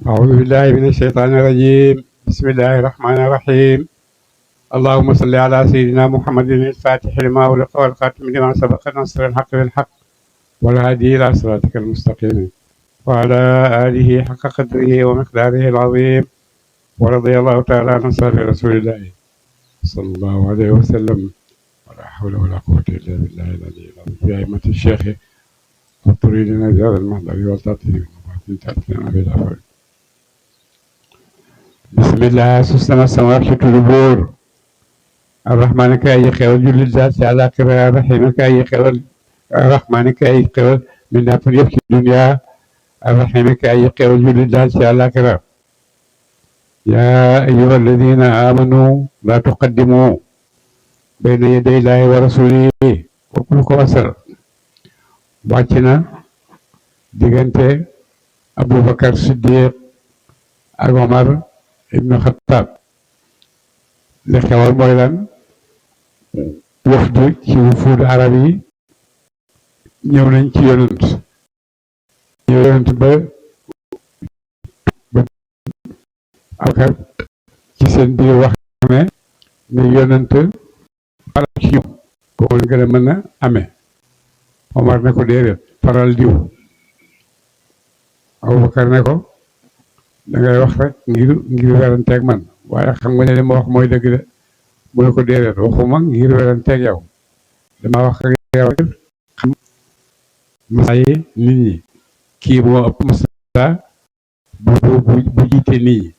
أعوذ بالله من الشيطان الرجيم. بسم الله الرحمن الرحيم. اللهم صل على سيدنا محمد الفاتح لما أغلق والخاتم لما سبق ناصر الحق بالحق والهادي إلى صراطك المستقيم وعلى آله حق قدره ومقداره العظيم. ورضي الله تعالى عن أصحاب رسول الله صلى الله عليه وسلم. ولا حول ولا قوة إلا بالله العلي العظيم. في أئمة الشيخ وطريق نزال المحضر والتطهير تأتينا بالأفعال. بسم الله سستنا السماوات البور الرحمن كأي خير جل الذات على قراءة الرحيم كأي خير الرحمن كأي خير من أفريق في الدنيا الرحيم كأي خير جل الذات على قراءة. يا أيها الذين آمنوا لا تقدموا بين يدي الله ورسوله وكل كواسر. وعدنا ديغنتي أبو بكر الصديق عمر ابن الخطاب li xewal mooy lan wafdu ci wufuud arab yi ñëw nañ ci yonent ba akar ci seen biir wax ne yonent faral ci ñoom ko gën a mën a amee Omar ne ko déedéet faral diw Abubakar ne ko dangay wax rek ngir weranteeg man waaye xam nga ne li ma wax mooy dëgg de mu ne ko déedéet waxuma ngir weranteeg yow dama wax ak yow xam masa yi nit ñi kii moo ëpp masa bu jiite nit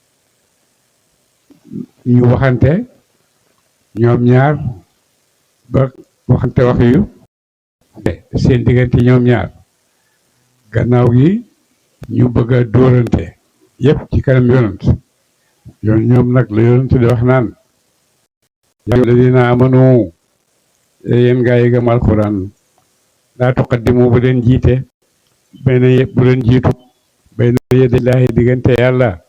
ñi ñu waxante ñoom ñaar ba waxante wax yu seen diggante ñoom ñaar gannaaw gi ñu bëgg a dóorante yëpp ci kanam yonent ñoom nag la yonent di wax naan yaa alladina amanu yéen gaa yi gëm alquran laa tuqaddimu bu leen jiite bu leen jiitu bayna yadillaahi diggante yàlla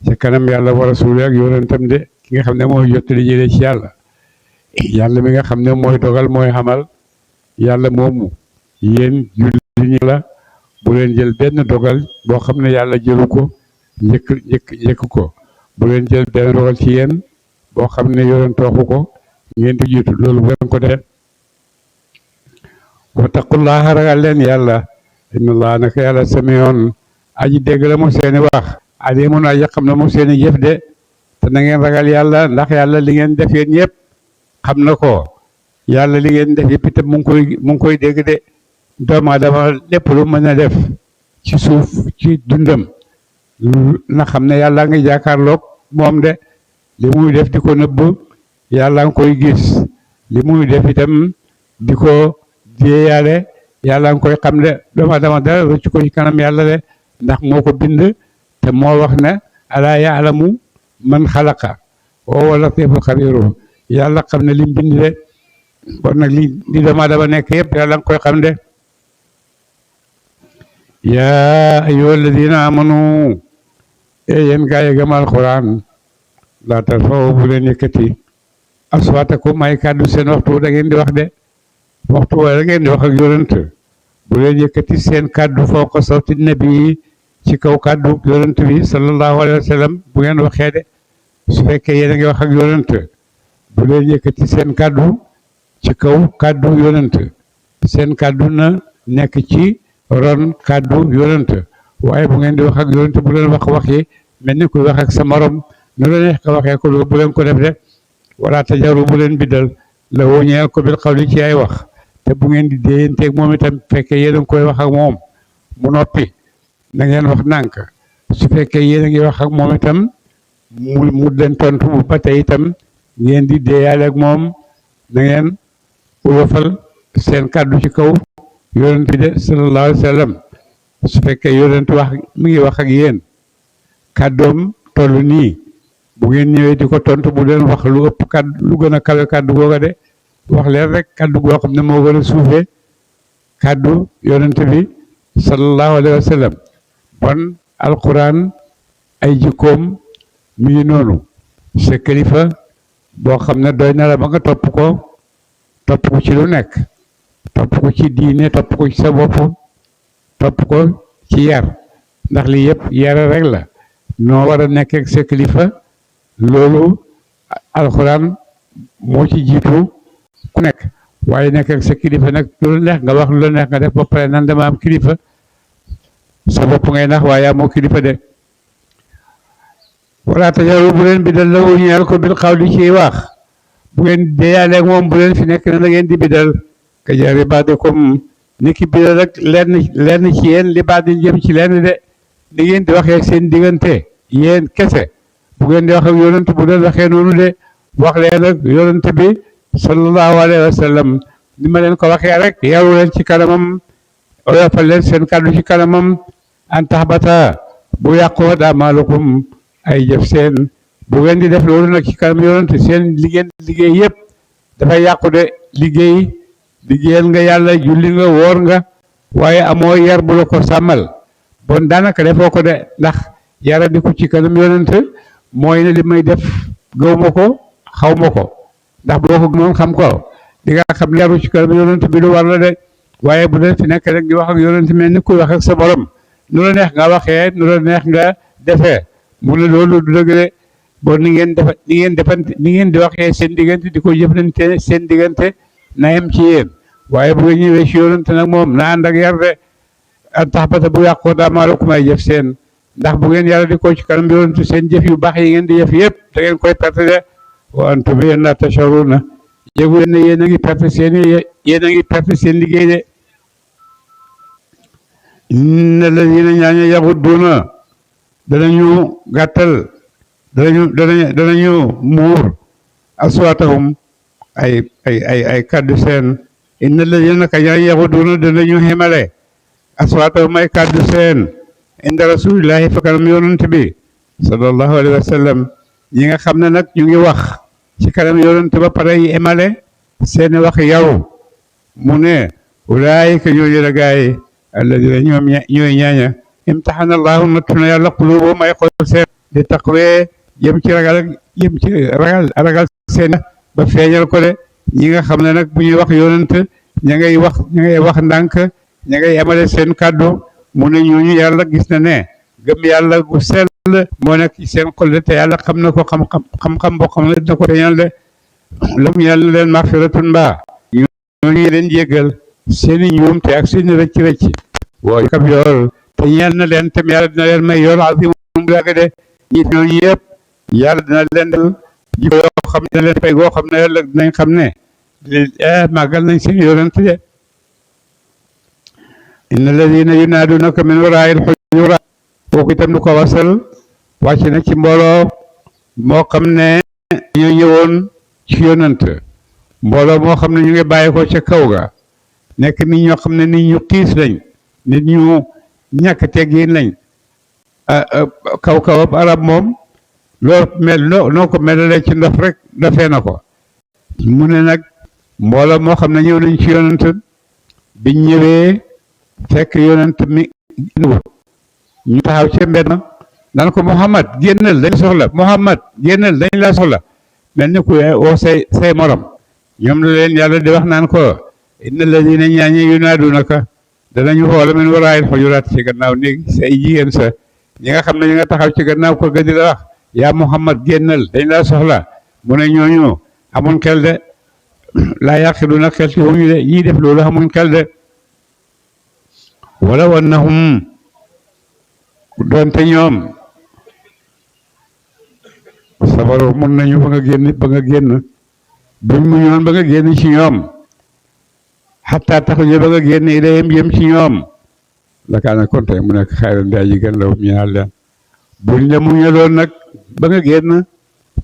ci kanam yàlla wa rasuuli ak yonentam de ki nga xam ne mooy jottali jële ci yàlla mi nga xam ne mooy dogal mooy xamal yàlla moomu yéen julli ñi la bu leen jël benn dogal boo xam ne yàlla jëlu ko njëkk ko bu leen jël benn dogal ci yéen boo xam ne yonent waxu ko ngeen di jiitu loolu bu leen ko def wattaqullaha ragal leen yàlla inna allah naka yàlla samiyoon aji dégg la mu seeni wax alimun aji xam na mu seeni jëf de te na ngeen ragal yàlla ndax yàlla li ngeen def yéen yëpp xam na ko yàlla li ngeen def yëpp itam mu ngi koy dégg de doomu aadama lépp lu mën a def ci suuf ci dundam na xam ne yàlla nga jàkkaarloog moom de li muy def di ko nëbb yàlla nga koy gis li muy def itam di ko jéeyaale yàlla nga koy xam de doomu aadama dara rëcc ko ci kanam yàlla de ndax moo ko bind te moo wax ne alaa yaalamu man xalaqa wa huwa latiiful xabiir yàlla xam ne lim bind de bon nag li doomu aadama nekk yëpp yàlla nga koy xam de yaa ayyuha alladina amanu yéen gaa yi gëm alquran laa tarfa'u bu leen yëkkati aswaatakum ay kàddu seen waxtu da ngeen di wax de waxtu wa da ngeen di wax ak yonent bu leen yëkkati seen kàddu fawqa sawti nabi ci kaw kàddu yonent bi sallallahu alayhi wa sallam bu ngeen waxee de su fekkee yéen a ngi wax ak yonent bu leen yëkkati seen kàddu ci kaw kàddu yonent seen kàddu na nekk ci ron kàddu yonent waaye bu ngeen di wax ak yonent bu leen wax yi mel ni kuy wax ak sa morom nu la neex ko waxee ko bu leen ko def de wala tajaru bu leen biddal la woñeel ko bil xawli ci ay wax te bu ngeen di déyanteeg moom itam fekkee yéen a ngi koy wax ak moom mu noppi na ngeen wax nànk su fekkee yéen a ngi wax ak moom itam mu leen tontu bu ba tey itam ngeen di déeyaale ak moom na ngeen uyofal seen kàddu ci kaw yonent bi de sallallahu alayhi wa sallam su fekkee yonent wax mi ngi wax ak yéen kàddoom toll nii bu ngeen ñëwee di ko tontu bu leen wax lu ëpp kàddu lu gën a kawe kàddu googa de wax leen rek kàddu goo xam ne moo gën a suufee kàddu yonent bi sallallahu alayhi wa sallam bon alquran ay jikkoom mi ngi noonu sa kilifa boo xam ne doy na la ba nga topp ko ci lu nekk topp ko ci diine topp ko ci sa bopp topp ko ci yar ndax lii yëpp yara rek la noo war a nekk ak sa kilifa loolu alxuraan moo ci jiitu ku nekk waaye nekk ak sa kilifa nag lu la neex nga wax lu la neex nga def ba pare nan dama am kilifa sa bopp ngay nax waaye amoo kilifa de wala tajaru bu leen bidal la wu ñeel ko bil xawli ci wax bu ngeen deeyaaleeg moom bu leen fi nekk na ngeen di bidal ka jari baadikum ni ki bidal ak lenn ci yéen li baat di jëm ci lenn de ni ngeen di waxee ak seen diggante yéen kese bu ngeen di wax ak yonent bu leen waxee noonu de wax leen ak yonent bi sallallahu alayhi wa sallam ni ma leen ko waxee rek yaru leen ci kanamam oyofal leen seen kàddu ci kanamam an taxbata bu yàqoo amaalukum ay jëf seen bu ngeen di def loolu nag ci kanam yonent seen liggéey yëpp dafay yàqu de liggéeyal nga yàlla julli nga woor nga waaye amoo yar bu la ko sàmmal bon daanaka defoo ko de ndax yara di ko ci kanam yonent mooy ne li may def gaw ma ko xaw ma ko ndax boo ko noonu xam ko di nga xam yaru ci kanam yonent bi lu war la de waaye bu dee fi nekk rek di wax ak yonent mel ni kuy wax ak sa borom nu la neex nga waxee nu la neex nga defee mu ne loolu du dëgg de bon ni ngeen di waxee seen diggante di ko jëflante seen diggante na yem ci yéen waaye bu nga ñëwee ci yonent nag moom na ànd ak yar de an taxbata bu yàqoo amaalukum ay jëf seen ndax bu ngeen yàlla di ko ci kanam yonent seen jëf yu baax yi ngeen di jëf yëpp da ngeen koy perte de wa antum yéen laa tash'uruuna yëgu leen ne yéen a ngi perte seen liggéey de inna lladiina ñaaña yaxudduuna danañu gàttal danañu muur aswaatahum ay kàddu seen inna lladiina naka ñaaña yaxudduuna danañu xemale aswaatahum ay kàddu seen inda rasulillahi fa kanam yonent bi sallallahu alayhi wa sallam ñi nga xam ne nag ñu ngi wax ci kanam yonent ba pare yi emale seeni wax yaru mu ne ulaayika ñooñu la gaay alladina ñoom ñooy ñaaña imtaxana allahu nattu na yàlla quluubahum ay xol seen di taqwee jëm ci ragal seen ba feeñal ko de ñi nga xam ne nag bu ñuy wax yonent ña ngay wax ndànk ña ngay emale seen kàddu mu ne ñooñu yàlla gis na ne gëm yàlla gu sell moo nekk ci seen xol de te yàlla xam na ko xam-xam boo xam ne dina ko feeñal de lahum yàlla leen maxfiratun mbaa ñooñu leen jéggal seeni ñuum te ak seeni rëcc woo kab yool te ñeel na leen tam yàlla dina leen may yool azim bu yàgg de ñi ñooñu yëpp yàlla dina leen dal jikko yoo xam ne dina leen fay goo xam ne yàlla dinañ xam ne màggal nañ seen yonent de inna alladina yunaadunaka min waraa'il hujuraat kooku itam nu ko wasal wàcc na ci mbooloo moo xam ne ñoo ñëwoon ci yonent mbooloo moo xam ne ñu ngi bàyyi ko ca kaw ga nekk nit ñoo xam ne nit ñu xiis lañ nit ñu ñàkk teggin lañ kaw arab moom loo mel noo ko melalee ci ndof rek dafee na ko mu ne nag mbooloo moo xam ne ñëw nañ ci yonent biñ ñëwee fekk yonent mi ñu taxaw ci mbedd naan ko Muhammad génnal dañ soxla Muhammad génnal dañ la soxla mel ni ku woo say morom ñoom la leen yàlla di wax naan ko inna alladina ñaañe yunaadunaka danañu xoola min waraa'il hujuraat ci gannaaw néeg say jigéen sa ñi nga xam ne ñu nga taxaw ci gannaaw ko ga di la wax yaa Muhammad génnal dañ la soxla mu ne ñooñu amuñ xel de laa yaqiluuna xel ci wuñu de ñii def loolu amuñ xel de walaw annahum doonte ñoom sabaru mun nañu ba nga génn buñ mu ñoon ba nga génn ci ñoom xataa taxuñu ba nga génn ilayhim jëm ci ñoom la kaana konte mu nekk xayran daa ji gën la ñaal leen buñ la muñaloon nag ba nga génn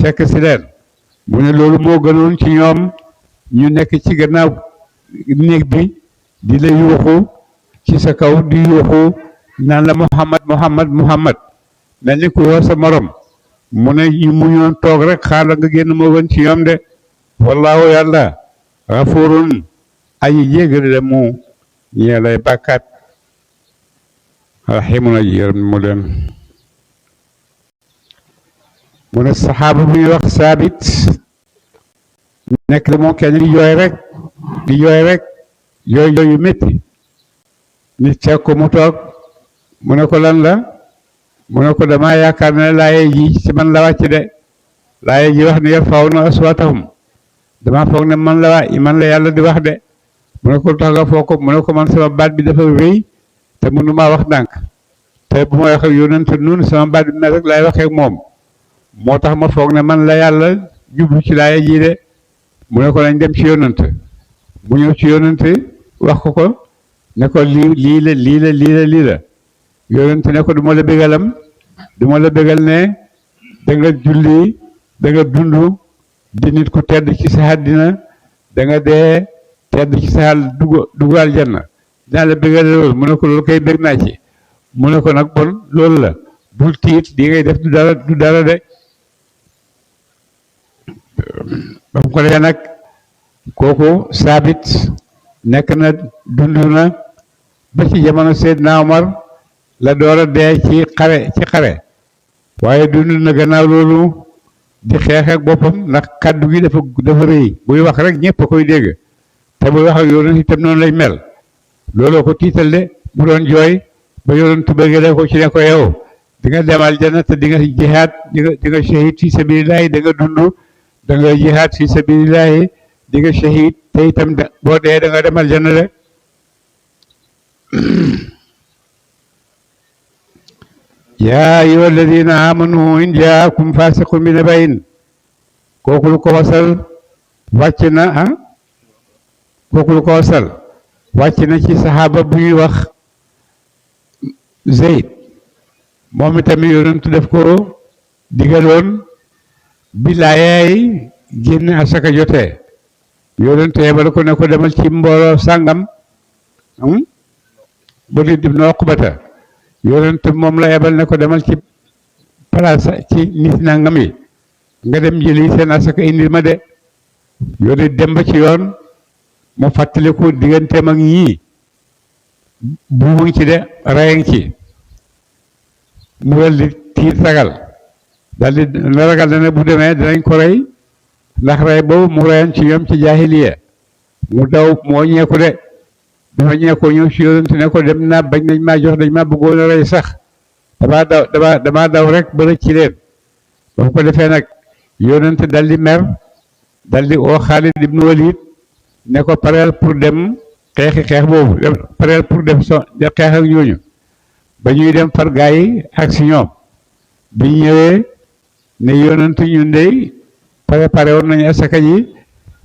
fekk si leen mu ne loolu moo gënoon ci ñoom ñu nekk ci gannaaw néeg bi di la yuuxu ci sa kaw di yuuxu naan la Muhammad mel ni ku woo sa morom mu ne ñu muñoon toog rek xaar la nga génn moo gën ci ñoom de wallaahu yàlla gafurun aji jéggale la mu ñee lay bàkkaat rahimun aji yërëm mu leen mu ne saxaaba bu ñuy wax saabit nekk de moom kenn di jooy rek jooy yu métti nit fekk ko mu toog mu ne ko lan la mu ne ko damaa yaakaar ne laaye ji ci man la wàcc de laaye ji wax ne yarfa'uuna aswaatahum damaa foog ne man la yàlla di wax de mu ne ko tax nga foog ko mu ne ko man sama baat bi dafa rëy te mënumaa wax ndànk te bu ma wax ak yonent noonu sama baat bi mel rek laay waxee ak moom moo tax ma foog ne man la yàlla jublu ci laaye ji de mu ne ko nañ dem ci yonent mu ñëw ci yonent wax ko ne ko lii la yonent ne ko du ma la bégalam du ma la bégal ne da nga julli da nga dund di nit ku tedd ci sa àddina da nga dee tedd ci sa dugg aljanna dinaa la bégal loolu mu ne ko loolu koy bég naa ci mu ne ko nag bon loolu la bul tiit di ngay def du dara de ba mu ko defee nag kooku saabit nekk na dund na ba ci jamono Seydina Omar la door a dee ci xare waaye dund na gannaaw loolu di xeex ak boppam ndax kàddu gi dafa rëy buy wax rek ñëpp a koy dégg te buy wax ak yonent itam noonu lay mel looloo ko tiital de mu doon jooy ba yonent bëggee ko ci ne ko yow di nga dem aljanna te di nga jihaad di nga shahid fi sabilillahi da nga dund da nga jihaad fi sabilillahi di nga shahid te itam boo dee da nga dem aljanna de yaa ayyuha alladina amanu in jaakum fasiqun bi naba'in kooku lu ko wasal wàcc na ci saxaaba bu ñuy wax Zeyd moom itamit yonent def ko digaloon bi laayaay génn asaka jotee yonent yebal ko ne ko demal ci mbooloo sàngam Walid ibn Uqbata yonent moom la yebal ne ko demal ci place ci nit nangam yi nga dem jëli seen asaka indi ma de yonent dem ba ci yoon mu fàttaliku digganteem ak ñii buubu ngi ci de raya ngi ci mu dal di tiit ragal dal di ragal na ne bu demee dinañ ko rey ndax rey boobu mu reyoon ci ñoom ci jaahiliya mu daw moo ñeeku de dafa ñeekoo ñëw ci yonent ne ko dem naa bañ nañ maa jox dañ maa bëggoon a rey sax damaa daw rek ba rëcc ci leen ba ko defee nag yonent dal di mer dal di oo Xaalid ibn Walid ne ko pareel pour dem xeex boobu pareel pour dem xeex ak ñooñu ba ñuy dem far gaa yi ak si ñoom bi ñëwee ne yonent ñun dey préparé woon nañu asaka ji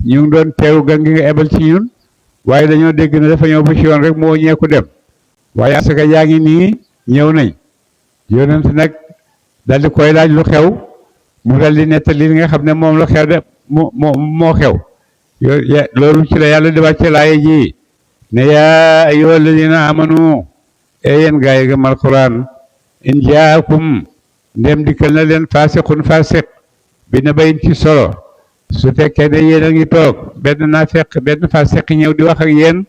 ñu ngi doon teeru gan gi nga ebal ci ñun waaye dañoo dégg ne dafa ñëw ba ci yoon rek moo ñeeku dem waaye asaka yaa ngi nii ñëw nañ yonent nag dal di koy laaj lu xew mu dal di nettali li nga xam ne moom la xew de moo xew loolu ci la yàlla di wàcce laaye ji ne yaa ayyuha alladina amanu yéen gaa yi gëm alquran in jaakum ndem dikkal na leen fasiqun fasiq bi na bayin ci solo su fekkee ne yéen a ngi toog benn naafeq benn fasiq ñëw di wax ak yéen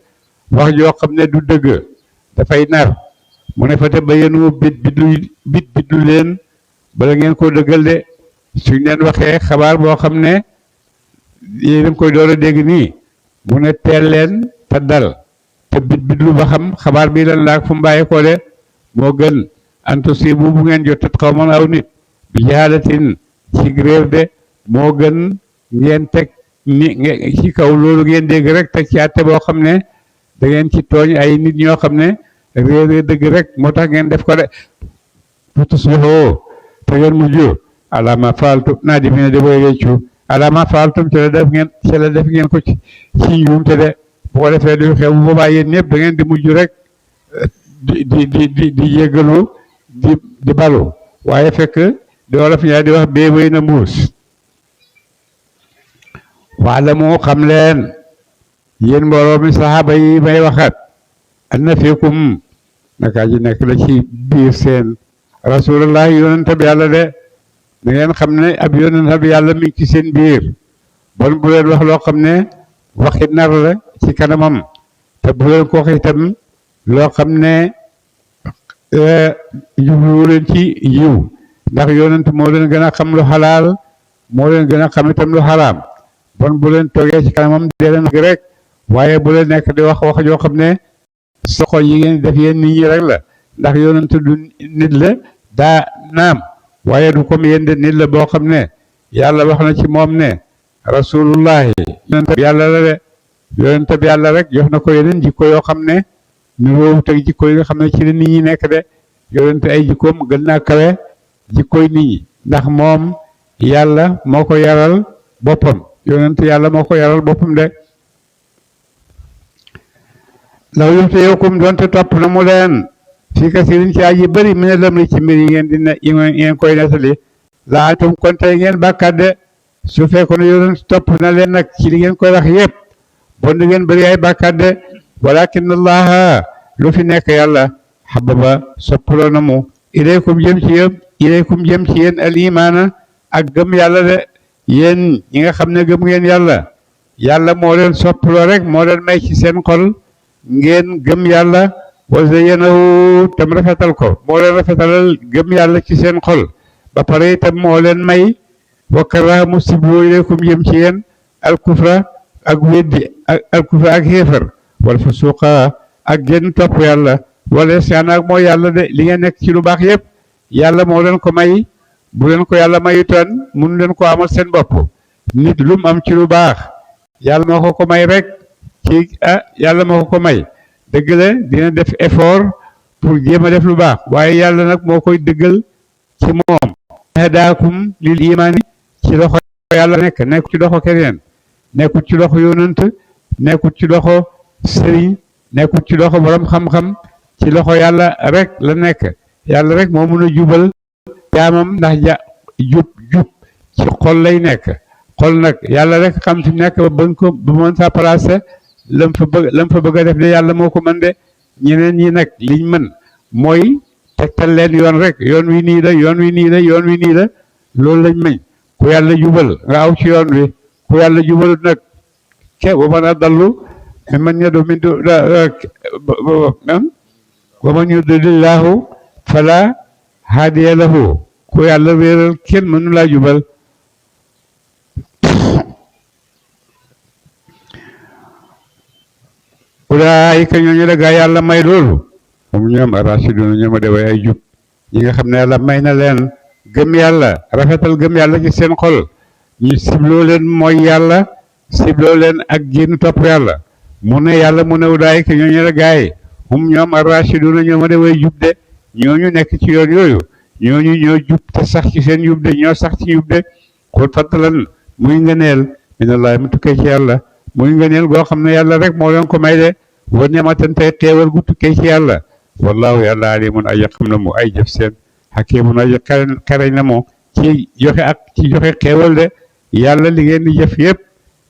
wax joo xam ne du dëgg dafay nar mu ne fa te ba yéenu biddu leen bala ngeen ko dëggal de suñ leen waxee xabaar boo xam ne yéen a ngi koy door a dégg nii mu ne teel leen te dal te bidlu ba xam xabaar bii lan laak fu mu bàyyi ko de moo gën antusibu bu ngeen jotat xawman aw nit bi jaalatin ci réer de moo gën ngeen teg ni ci kaw loolu ngeen dégg rek teg ci àtte boo xam ne da ngeen ci tooñ ay nit ñoo xam ne réer dëgg rek moo tax ngeen def ko de fa tusbihoo te ngeen mujj ala ma faaltum naadimiina de booy réccu ala ma faaltum ci la def ngeen ko ci njuumte de bu ko defee du xew bu boobaa yéen ñëpp da ngeen di mujj rek di yéggalu di balu waaye fekk di wolof ñaar di wax bee wéy na mbuus waala moo xam leen yéen mbooloo mi saxaaba yi may waxat anna fiikum naka ji nekk la ci biir seen rasulullah yonent bi yàlla de da ngeen xam ne ab yonent bi yàlla mi ngi ci seen biir bon bu leen wax loo xam ne waxi nar la ci kanamam te bu leen ko wax itam loo xam ne jubluwu leen ci yiw ndax yonent moo leen gën a xam lu xalaal moo leen gën a xam itam lu xaraam bon bu leen toogee ci kanamam dee leen rek waaye bu leen nekk di wax joo xam ne soxo yi ngeen def yéen nit ñi rek la ndax yonent du nit la daa naam waaye du comme yéen de nit la boo xam ne yàlla wax na ci moom ne rasulullahi yonent bi yàlla la de yonent bi yàlla rek jox na ko yeneen jikko yoo xam ne niroowut ak jikko yi nga xam ne ci la nit ñi nekk de yonent ay jikkoom gën naa kawe jikkoy nit ñi ndax moom yàlla moo ko yaral boppam yonent yàlla moo ko yaral boppam de law yutiikum doonte topp na mu leen fii kasiirin ci aji bëri mi ne lamri ci mbir yi ngeen di ne yi ngeen koy nettali la antum kon tey ngeen bàkkaat de su fekkoon ne yonent topp na leen nag ci li ngeen koy wax yëpp bon di ngeen bëri ay bàkkaat de walakin allaha lu fi nekk yàlla xababa soppaloo na mu ilaykum jëm ci yéen al imaana ak gëm yàlla de yéen ñi nga xam ne gëm ngeen yàlla yàlla moo leen soppaloo rek moo leen may ci seen xol ngeen gëm yàlla wa zayyanahu tam rafetal ko moo leen rafetalal gëm yàlla ci seen xol ba pare itam moo leen may wa karaha mu sibloo ilaykum jëm ci yéen al kufra ak weddi al kufra ak xéefar wal fusuqa ak génn topp yàlla wala isyan ak mooy yàlla de li ngeen nekk ci lu baax yëpp yàlla moo leen ko may bu leen ko yàlla mayutoon mun leen ko amal seen bopp nit lu mu am ci lu baax yàlla moo ko may rek ci yàlla moo ko may dëgg la dina def effort pour jéem a def lu baax waaye yàlla nag moo koy dëggal ci moom hadaakum lil imaani ci loxo yàlla nekk ci loxo keneen nekkul ci loxo yonant nekkul ci loxo sëriñ nekkul ci loxo borom xam-xam ci loxo yàlla rek la nekk yàlla rek moo mun a jubal jaamam ndax jub ci xol lay nekk xol nag yàlla rek xam fi nekk ba mën fa placé lam fa bëgg a def de yàlla moo ko mën de ñeneen ñi nag liñ mën mooy tegtal leen yoon rek yoon wi nii la yoon wi nii la yoon wi nii la loolu lañ mañ ku yàlla jubal nga aw ci yoon wi ku yàlla jubalut nag wa man adallu mimman yad'u min wa man yudlilillahu fala haadiya lahu ku yàlla wéeral kenn mënu laa jubal ulaayika ñooñu la gaa yàlla may loolu moom ñoom arrachiduna ñooma de way ay jub ñi nga xam ne yàlla may na leen gëm yàlla rafetal gëm yàlla ci seen xol ñu sibloo leen mooy yàlla sibloo leen ak génn topp yàlla mu ne yàlla mu ne ulaayika ñooñu la gaa yi hum ñoom arrachiduna ñooma de way jub de ñooñu nekk ci yoon yooyu ñooñu ñoo jub te sax ci seen jub de ñoo sax ci jub de xul fadlan muy ngëneel minallahi mu tukkee ci yàlla muy ngëneel goo xam ne yàlla rek moo leen ko may de wa ni'matan tey xéewal gu tukkee ci yàlla wallahu yàlla alimun aji xam na mu ay jëf seen hakimun aji xereñ na mu ci joxe xéewal de yàlla li ngeen di jëf yëpp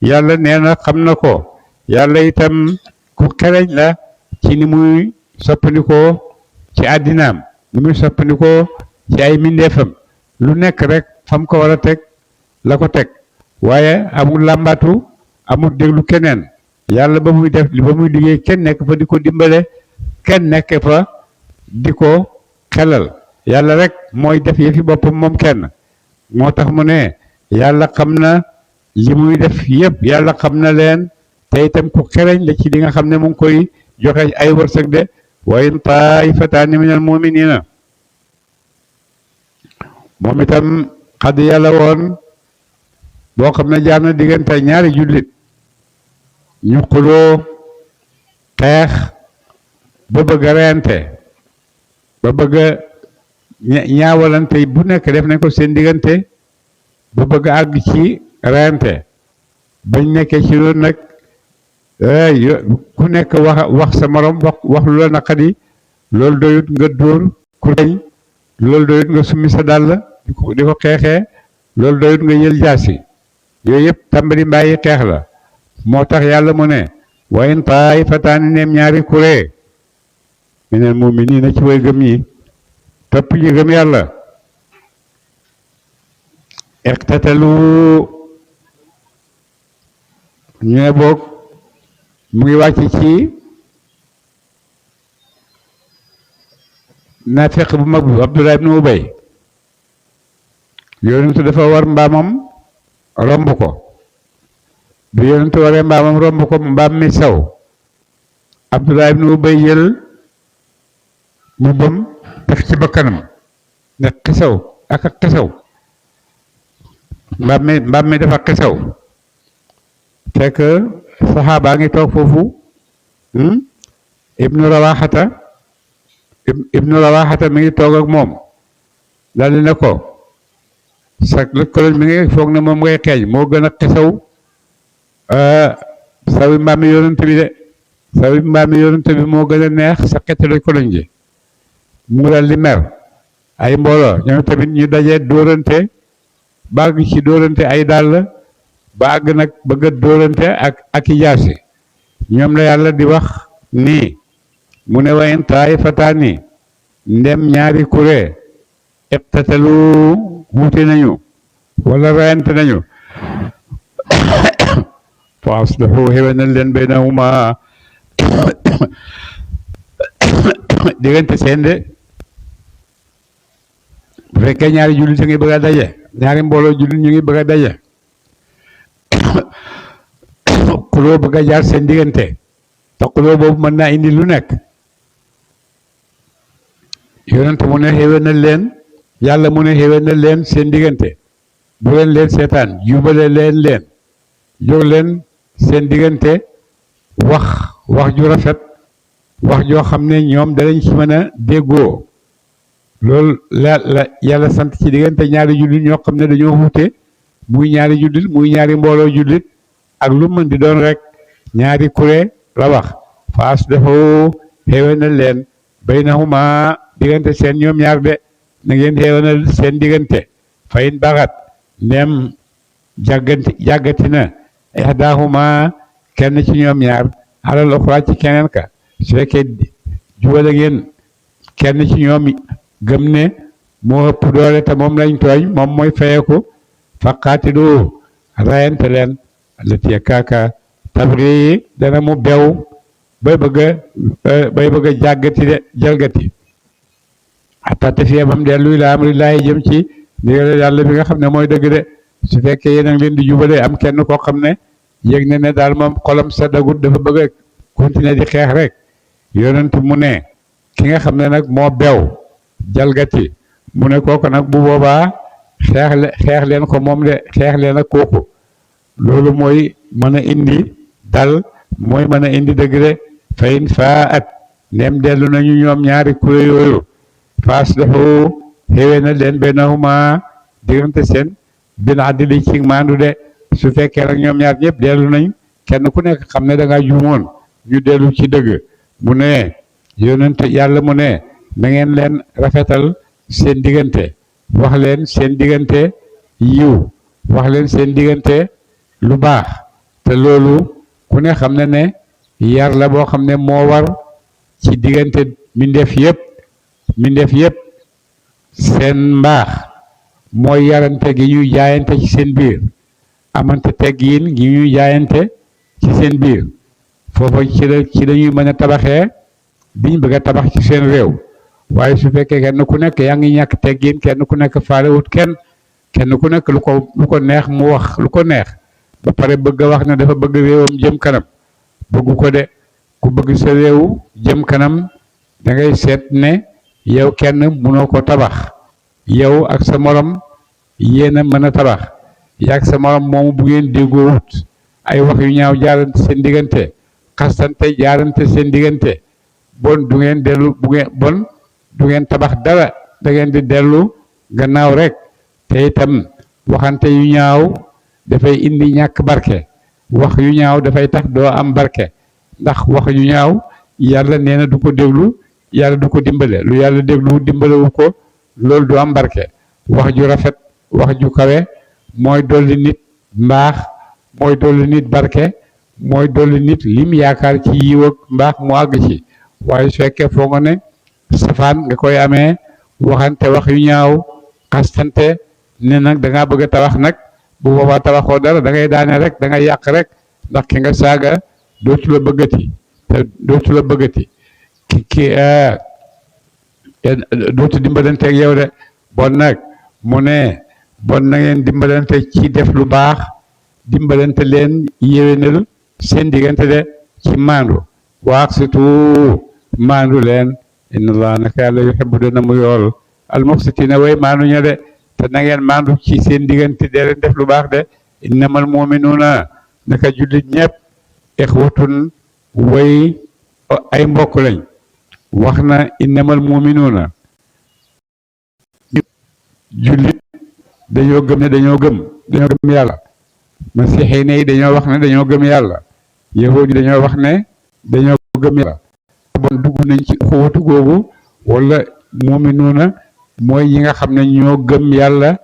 yàlla nee na xam na ko yàlla itam ku xereñ la ci ni muy soppandikoo ci àddinaam ni muy soppandikoo ci ay mindeefam lu nekk rek fam ko war a teg la ko teg waaye amul làmbatu amul déglu keneen yàlla ba muy liggéey kenn nekk fa di ko dimbale kenn nekk fa di ko xelal yàlla rek mooy def yëfi boppam moom kenn moo tax mu ne yàlla xam na li muy def yëpp yàlla xam na leen te itam ku xereñ la ci li nga xam ne mu ngi koy joxe ay wërsëg de wa in taifataani minal muminina moom itam xad yàlla woon boo xam ne jaar na diggante ñaari jullit ñu xuloo xeex ba bëgg a reyante ba bëgg a ñaawalante bu nekk def nañ ko seen diggante ba bëgg a àgg ci reyante bañ nekkee ci loolu nag ku nekk wax sa morom wax lu la naqadi loolu doyut nga dóor ku reñ loolu doyut nga summi sa dàll di ko xeexee loolu doyut nga jël jaasi yooyu yëpp tàmbali mbàyyi xeex la moo tax yàlla mu ne wa in taifataani neem ñaari kuré minal mu'miniina ci way gëm ñi topp ñi gëm yàlla iqtatalu ñu ne boog mu ngi wàcc ci naafeq bu mag bu Abdullah ibn Ubay yonentu dafa war mbaamam romb ko bi yonentu waree mbaamam romb ko mbaam mi saw Abdullah ibn Ubay jël mbubbam def ci bakkanam ne xisaw ak ak xisaw mbaam mi dafa xisaw fekk saxaabaa ngi toog foofu ibnu rawaxata mi ngi toog ak moom daal di ne ko sa lëkkaloon mi ngi foog ne moom ngay xeeñ moo gën a xisaw sawi mbaami yonent bi de sawi mbaami yonent bi moo gën a neex sa xetti lëkkaloon ji mu dal di mer ay mbooloo ñoom tamit ñu dajee dóorante baag ci dóorante ay dàll baag nag bëgg a dóorante ak i jaasi ñoom la yàlla di wax nii mu ne wayen taayifataani ndem ñaari kuré iqtatalu wuute nañu wala rayante nañu fa aslihu xéwénal leen baynahuma diggante seen de bu fekkee ñaari jullit ñu ngi bëgg a daje ñaari mbooloo jullit ñu ngi bëgg a daje xuloo bëgg a jaar seen diggante te xuloo boobu mën naa indi lu nekk yonent mu ne xéwénal leen yàlla mu ne xéwénal leen seen diggante bu leen seetaan jubale leen jóg leen seen diggante wax ju rafet wax joo xam ne ñoom danañ ci mën a déggoo loolu la yàlla sant ci diggante ñaari jullit ñoo xam ne dañoo wuute muy ñaari jullit muy ñaari mbooloo jullit ak lu mën di doon rek ñaari kuré la wax fa aslihu xéwénal leen baynahuma diggante seen ñoom ñaar de na ngeen xéwénal seen diggante fayin baxat ndem jàggati na ihdaahuma kenn ci ñoom ñaar alal uxra ci keneen ka su fekkee jubale ngeen kenn ci ñoom gëm ne moo ëpp doole te moom lañ tooñ moom mooy fayeeku faqaatilu rayante leen allati kaaka tabri dana mu bew bay bëgg a jàggati de jalgati xataa te fiyee bam dellu ila amrillaahi jëm ci ndigal yàlla bi nga xam ne mooy dëgg de su fekkee yéen a ngi leen di jubale am kenn koo xam ne yëg na ne daal moom xolam sa dagut dafa bëgg a continuer di xeex rek yonent mu ne ki nga xam ne nag moo bew jalgati mu ne kooku nag bu boobaa xeex leen ko moom de xeex leen ak kooku loolu mooy mën a indi dal mooy mën a indi dëgg de fayin faa at ndem dellu nañu ñoom ñaari kuréel yooyu faaslihu xéwénal leen baynahuma diggante seen bil adli ci maandu de su fekkee nag ñoom ñaar ñëpp dellu nañ kenn ku nekk xam ne da ngaa juumoon ñu dellu ci dëgg mu ne yonent yàlla mu ne na ngeen leen rafetal seen diggante wax leen seen diggante yiw wax leen seen diggante lu baax te loolu ku ne xam ne ne yar la boo xam ne moo war ci diggante mbindeef yëpp seen mbaax mooy yarante gi ñuy jaayante ci seen biir amante teggiin gi ñuy jaayante ci seen biir foofa ci lañuy mën a tabaxee biñ bëgg a tabax ci seen réew waaye su fekkee kenn ku nekk yaa ngi ñàkk teggiin kenn ku nekk faalewut kenn ku nekk lu ko neex mu wax lu ko neex ba pare bëgg a wax ne dafa bëgg réewam jëm kanam bëggu ko de ku bëgg sa réew jëm kanam da ngay seet ne yow kenn mënoo ko tabax yow ak sa morom yéen a mën a tabax yaa ak sa morom moomu bu ngeen déggoo wut ay wax yu ñaaw jaarante seen diggante xastante jaarante seen diggante bon du ngeen dellu du ngeen tabax dara da ngeen di dellu gannaaw rek te itam waxante yu ñaaw dafay indi ñàkk barke wax yu ñaaw dafay tax doo am barke ndax wax yu ñaaw yàlla nee na du ko déglu yàlla du ko dimbale lu yàlla déglu dimbalewu ko loolu du am barke wax ju rafet wax ju kawe mooy dolli nit mbaax mooy dolli nit barke mooy dolli nit lim yaakaar ci yiw ak mbaax mu àgg ci waaye su fekkee foo nga ne safaan nga koy amee waxante wax yu ñaaw xastante ne nag da ngaa bëgg a tabax nag bu boobaa tabaxoo dara da ngay daane rek da ngay yàq rek ndax ki nga saaga dootu la bëggati te dootu la bëggati ki dootu dimbalante ak yow de bon nag mu ne bon na ngeen dimbalante ci def lu baax dimbalante leen yéwénal seen diggante de ci maandu waax surtout maandu leen inna allah naka yàlla yuhibbu dana mu yool almuqsitina way maandu ña de te na ngeen maandu ci seen diggante dee leen def lu baax de innamal muminuuna naka jullit ñëpp ixwatun way ay mbokk lañ wax na innamal muminuuna jullit dañoo gëm ne dañoo gëm yàlla masixiine yi dañoo wax ne dañoo gëm yàlla yahuud yi dañoo wax ne dañoo gëm yàlla bon dugg nañ ci xuwatu googu wala muminuuna mooy ñi nga xam ne ñoo gëm yàlla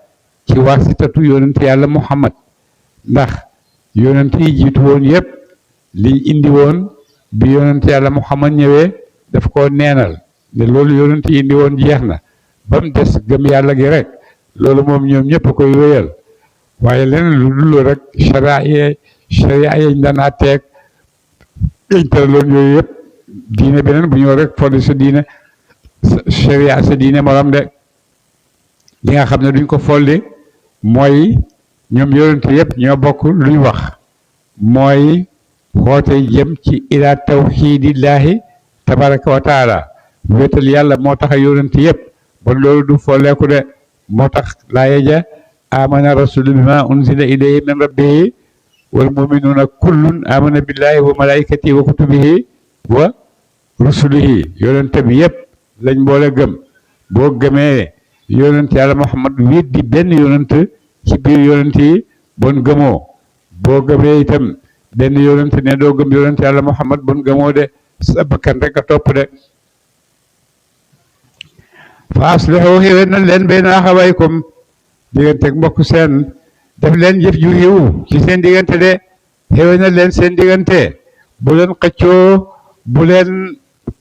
ci wasitatu yonent yàlla muhammad ndax yonent yi jiitu woon yépp liñ indi woon bi yonent yàlla muhammad ñëwee daf ko neenal ne loolu yonent yi indi woon jeex na ba mu des gëm yàlla gi rek loolu moom ñoom ñëpp a koy wéyal waaye leneen lu dul rek sharia yañ daan àtteeg yañ tëraloon yooyu yëpp diine beneen bu ñëw rek folli sa diine sharia sa diine morom de li nga xam ne duñ ko folli mooy ñoom yonent yëpp ñoo bokk lu ñu wax mooy xoote jëm ci ila tawxiidillaahi tabaraka wa taala wéetal yàlla moo tax a yonent yëpp bon loolu du folleeku de moo tax laaya ja amana rasulu bima unzila ilayhi min rabbihi wal muminuuna kullun amana billahi wa malaikatihi wa kutubihi wa rusulihi yonente bi yëpp lañ boole gëm boo gëmee yonent yàlla muhammad wéet di benn yonent ci biir yonent yi bon gëmoo boo gëmee itam benn yonent ne doo gëm yonent yàlla muhammad bon gëmoo de sa bakkan rek a topp de fa aslihu xéwénal leen bayna axawaykum digganteeg mbokk seen def leen jëf ju yiw ci seen diggante de xéwénal leen seen diggante bu leen xëccoo bu leen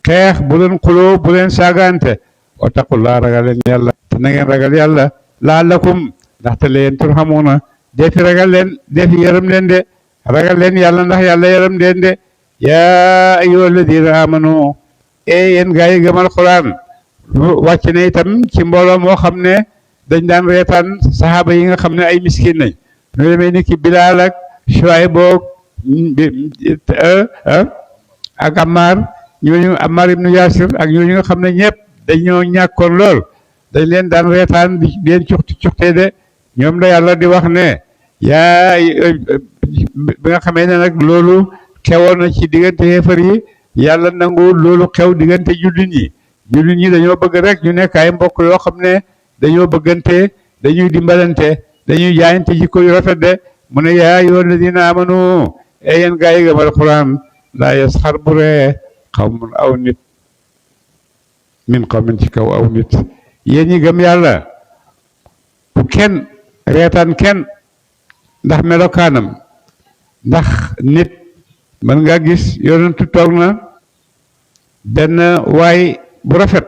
xeex bu leen xuloo bu leen saagante wattaqullaa ragal leen yàlla te na ngeen ragal yàlla laallakum ndaxte leen turhamuuna defi ragal leen defi yërëm leen de ragal leen yàlla ndax yàlla yërëm leen de yaa ayyuha alladina amanu yéen gaa yi gëmal Quraan wàcc na itam ci mbooloo moo xam ne dañ daan reetaan saxaaba yi nga xam ne ay miskin lañ ñu demee ni ki Bilaal ak Shuayb boog ak Ammar ibnu Yaasir ak ñooñu nga xam ne ñëpp dañoo ñàkkoon lool dañ leen daan reetaan di leen cuxtee de ñoom la yàlla di wax ne yaa bi nga xamee ne nag loolu xewoon na ci diggante xéefar yi yàlla nangu loolu xew diggante jullit ñi dañoo bëgg rek ñu nekk ay mbokk yoo xam ne dañoo bëggante dañuy dimbalante dañuy jaayante jikko yu rafet de mu ne yaa ayyuha alladina amanu yéen gaa yi gëm alquran laa yasxar bu ree xawmun aw nit min qawmin ci kaw aw nit yéen ñi gëm yàlla bu kenn reetaan kenn ndax melokaanam ndax nit mën nga gis yonentu toog na benn waay bu rafet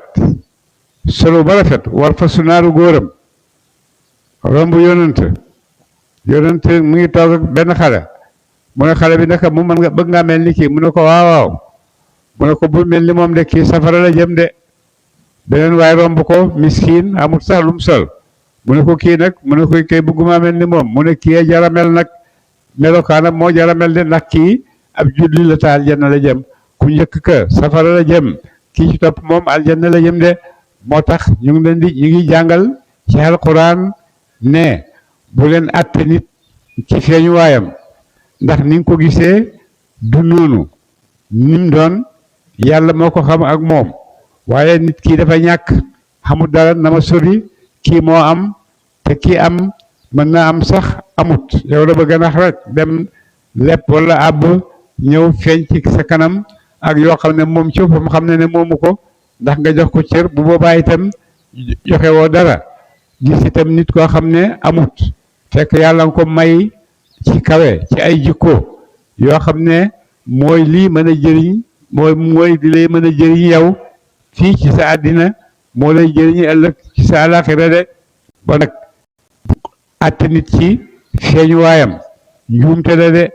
solo ba rafet war fa sunaaru góoram romb yonent mu ngi toog ak benn xale mu ne xale bi naka mu mën nga bëgg ngaa mel ni kii mu ne ko waaw mu ne ko bu mel ni moom de kii safara la jëm de beneen waay romb ko miskin amul sax lu mu sol mu ne ko kii nag mu ne ko kay bëgguma mel ni moom mu ne kii jaramel nag melokaanam moo jaramel de ndax kii ab julli la ta aljanna la jëm ku njëkk ka safara la jëm kii ci topp moom aljanna la jëm de moo tax ñu ngi jàngal ci alquran ne bu leen àtte nit ci feeñu waayam ndax ni nga ko gisee du noonu nim doon yàlla moo ko xam ak moom waaye nit kii dafa ñàkk xamul dara na ma sori kii moo am te kii am mën naa am sax amut yow la bëgg a nax rek dem lepp wala àbb ñëw feeñ ci sa kanam ak yoo xam ne moom ci boppam xam ne moomu ko ndax nga jox ko cër bu boobaa itam joxe woo dara gis itam nit koo xam ne amut fekk yàlla nga ko may ci kawe ci ay jikko yoo xam ne mooy lii mën a jëriñ mooy di lay mën a jëriñ yow fii ci sa àddina moo lay jëriñu ëllëg ci sa àllaaxira de ba nag àtte nit ci feeñu waayam njuumte la de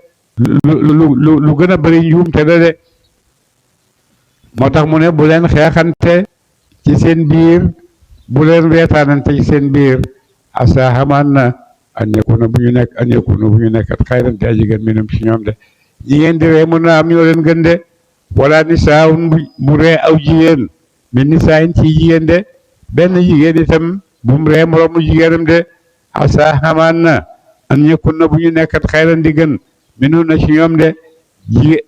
lu gën a bëri njuumte la de moo tax mu ne bu leen xeexante ci seen biir bu leen reetaanante ci seen biir asa xamaan na an yakuna bu ñu nekk at xayran te aji gën minum ci ñoom de ñi ngeen di ree mën na am ñoo leen gën de wala nisaawun mu ree aw jigéen min nisaayin ci jigéen de benn jigéen itam bu mu ree moroomu jigéenam de asa xamaan na an ñëkkun na bu ñu nekkat xayran di gën minu na ci ñoom de jigéen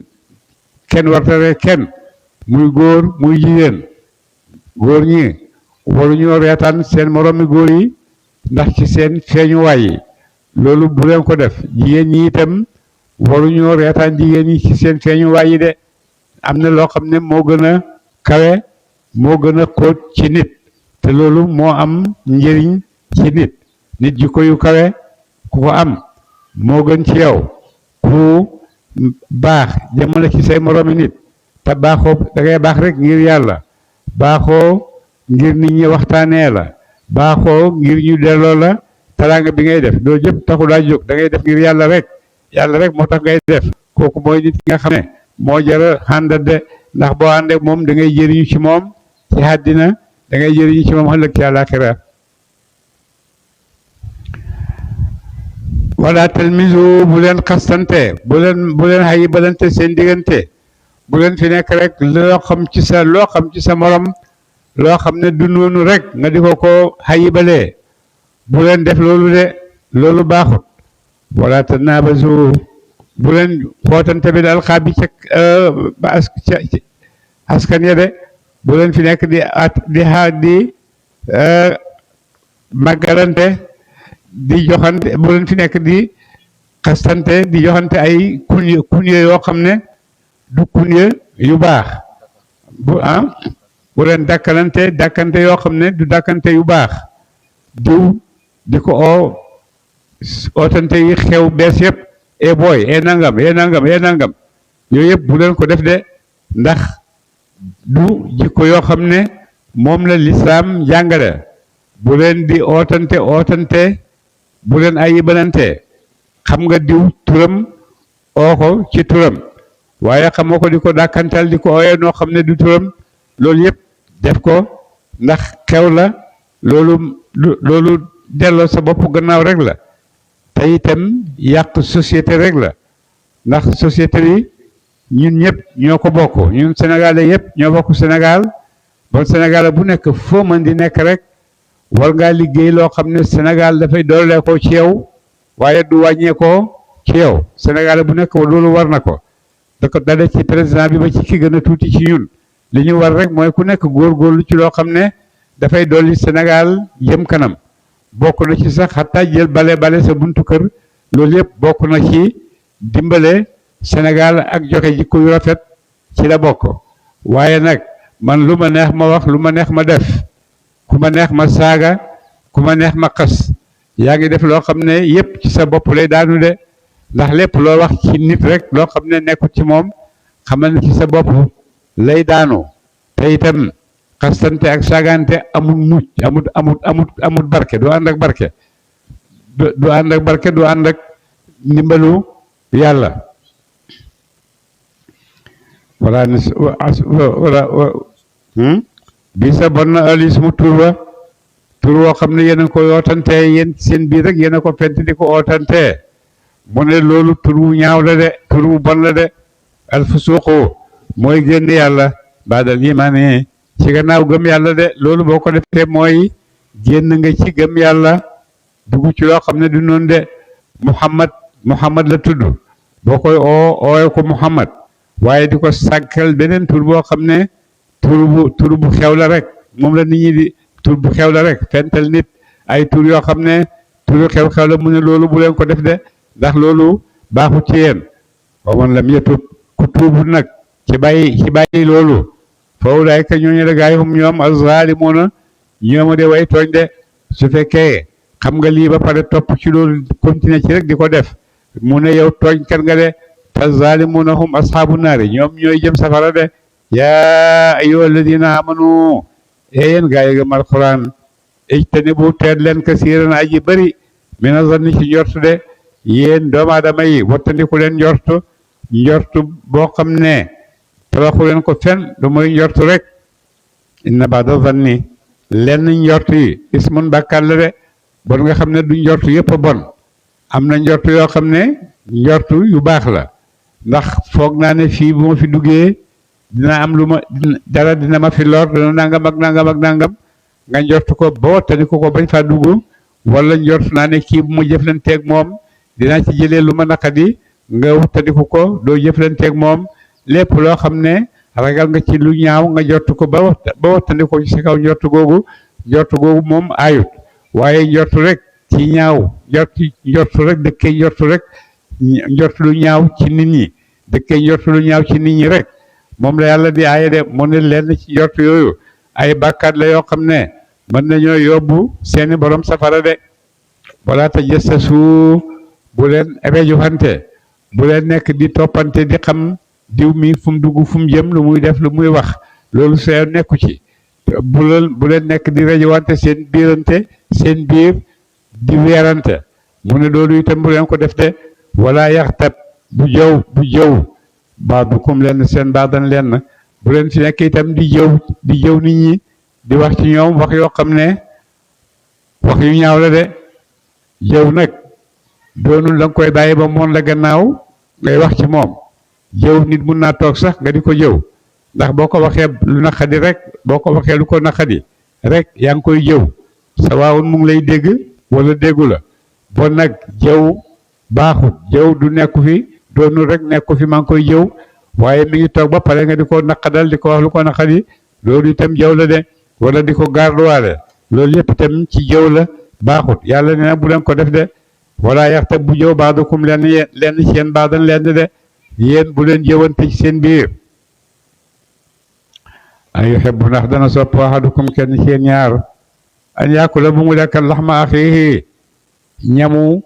kenn wartare kenn muy góor muy jigéen góor ñi waruñoo reetaan seen moroomi góor yi ndax ci seen feeñuwaay yi loolu bu leen ko def jigéen ñi itam waruñoo reetaan jigéen ñi ci seen feeñuwaay yi de am na loo xam ne moo gën a kawe moo gën a xóot ci nit te loolu moo am njëriñ ci nit nit jikko yu kawe ku ko am moo gën ci yow ku baax jëmale ci say moroomi nit te baaxoo da ngay baax rek ngir yàlla baaxoo ngir nit ñi waxtaanee la baaxoo ngir ñu delloo la teraanga bi ngay def loolu yëpp taxu daa jóg da ngay def ngir yàlla rek moo tax ngay def kooku mooy nit ki nga xam ne moo jara ànda de ndax boo àndee moom da ngay jëriñu ci moom ci àddina da ngay jëriñu ci moom ëllëg ci àllaaxira wala talmizu bu leen xastante bu leen xayi balante seen diggante bu leen fi nekk rek loo xam ci sa morom loo xam ne du noonu rek nga di ko xayibalee bu leen def loolu de loolu baaxut wala tanaabazu bu leen xootante bi daal xaa bi ca askan ya de bu leen fi nekk di màggalante di joxante bu leen fi nekk di xastante di joxante ay kuñe yoo xam ne du kuñe yu baax bu leen dàkkante yoo xam ne du dàkkante yu baax diw di ko ootante yi xew bees yëpp booy nangam yooyu yëpp bu leen ko def de ndax du jikko yoo xam ne moom la lislaam jàngale bu leen di ootante bu leen ay yibalante xam nga diw turam oo ko ci turam waaye xamoo ko di ko dàkkantal di ko ooyee noo xam ne du turam loolu yëpp def ko ndax xew la loolu delloo sa bopp gannaaw rek la te itam yàq société rek la ndax société bi ñun ñëpp ñoo ko bokk ñun sénégalais yëpp ñoo bokk Sénégal bon Sénégal bu nekk foo mën di nekk rek war ngaa liggéey loo xam ne Sénégal dafay doolee ko ci yow waaye du wàññee ko ci yow Sénégal bu nekk loolu war na ko da ko dale ci président bi ba ci ki gën a tuuti ci ñun li ñu war rek mooy ku nekk góorgóorlu ci loo xam ne dafay dolli Sénégal jëm kanam bokk na ci sax xataa jël bale sa buntu kër loolu yëpp bokk na ci dimbale Sénégal ak joxe jikko yu rafet ci la bokk waaye nag man lu ma neex ma wax lu ma neex ma def ku ma neex ma saaga ku ma neex ma xas yaa ngi def loo xam ne yëpp ci sa bopp lay daanu de ndax lépp loo wax ci nit rek loo xam ne nekkul ci moom xamal ne ci sa bopp lay daanu te itam xastante ak saagante amul mucc amul barke du ànd ak barke du ànd ak barke du ànd ak ndimbalu yàlla bi sa bon na alismu tur woo xam ne yéen a ko ootante yéen seen biir rek yéen a ko fent di ko ootante mu ne loolu tur wu ñaaw la de tur wu bon la de alfusuuqu mooy génn yàlla baadal imaani ci gannaaw gëm yàlla de loolu boo ko defee mooy génn nga ci gëm yàlla dugg ci loo xam ne du noonu de Muhammad la tudd boo koy ooye ko Muhammad waaye di ko sàkkal beneen tur boo xam ne tur bu xew la rek moom la nit ñi di tur bu xew la rek fental nit ay tur yoo xam ne turu xew-xew la mu ne loolu bu leen ko def de ndax loolu baaxut ci yéen wa man lam yatub ku tuubu nag ci bàyyi loolu fa ulaa'ika ñooñu la gaay hum ñoom az-zaalimuuna ñooma de way tooñ de su fekkee xam nga lii ba pare topp ci loolu continuer ci rek di ko def mu ne yow tooñkat nga de fa zaalimuuna hum ashaabu naari ñoom ñooy jëm safara de yaa ayyuha alladina amanu yéen gaa yi gëm alquran ijtanibu teet leen kasiiran aji bëri mina zanni ci njort de yéen doomu aadama yi wattandiku leen njortu boo xam ne tabaxu leen ko fen du mooy njortu rek inna ba'da zanni lenn njort yi ismun bàkkaar la de bon nga xam ne du njortu yëpp a bon am na njortu yoo xam ne njortu yu baax la ndax foog naa ne fii bu ma fi duggee dina am dara dina ma fi lor dina nangam ak nangam nga njort ko ba wattandiku ko bañ faa dugg wala njort naa ne kii bu mu jëflanteeg moom dinaa ci jëlee lu ma naqadi nga wattandiku ko doo jëflanteeg moom lépp loo xam ne ragal nga ci lu ñaaw nga njort ko ba wattandiku ko ci sa kaw njort googu moom aayut waaye njort rek ci ñaaw njort rek dëkkee njort rek njort lu ñaaw ci nit ñi dëkkee njort lu ñaaw ci nit ñi rek moom la yàlla di aaye de mu ne lenn ci njort yooyu ay bàkkaat la yoo xam ne mën nañoo yóbbu seeni borom safara de wala tajassasu bu leen rejuwante bu leen nekk di toppante di xam diw mi fu mu dugg fu mu jëm lu muy def lu muy wax loolu seen nekku ci bu leen nekk di rejuwante seen biir di weerante mu ne loolu itam bu leen ko def de wala yaxtab bu jëw baadukum lenn seen baadan lenn bu leen fi nekk itam di jëw nit ñi di wax ci ñoom wax yoo xam ne wax yu ñaaw la de jëw nag doonul da nga koy bàyyi ba moon la gannaaw ngay wax ci moom jëw nit mun naa toog sax nga di ko jëw ndax boo ko waxee lu naqadi rek boo ko waxee lu ko naqadi rek yaa ngi koy jëw sa waawun mu ngi lay dégg wala déggu la bon nag jëw baaxut jëw du nekku fi doonul rek nekku fi maa ngi koy jëw waaye mi ngi toog ba pare nga di ko naqadal di ko wax lu ko naqadi loolu itam jëw la de wala di ko gaarluwaale loolu yëpp itam ci jëw la baaxut yàlla nee na bu leen ko def de wala yaxtab bu jëw baadukum lenn ci yéen baadan lenn de yéen bu leen jëwante ci seen biir an yuhibbu ndax dana sopp ahadukum kenn ci yéen ñaar an yaakula bu mu lekkal laxma axiihi ñamu